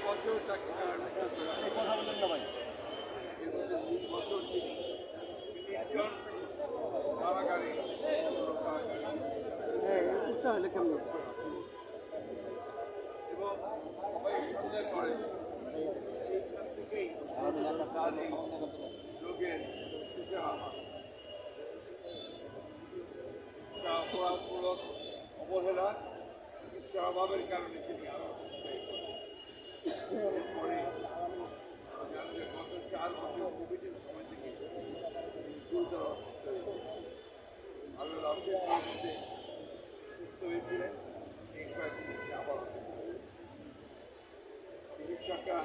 বছর তাকে কারারুদ্ধ করেছে। কথা বললেন না ভাই। এর মধ্যে 2 বছর তিনি নির্জন কারাগারে উচ্চা হলে কেমন? এবং সবাই সন্দেহ করে সেইখান থেকেই তার এই রোগের সূচনা হয়। অপরাধমূলক অবহেলা, চিকিৎসার অভাবের কারণে তিনি আরো অসুস্থ হয়ে পড়েন। এরপরে জানা যায় গত 4 বছর কোভিডের সময় থেকে তিনি গুরুতর অসুস্থ হয়ে পড়েছেন। আল্লাহর অশেষ রহমতে সুস্থ হয়েছিলেন। এই কয়েকদিন আবার অসুস্থ। চিকিৎসকরা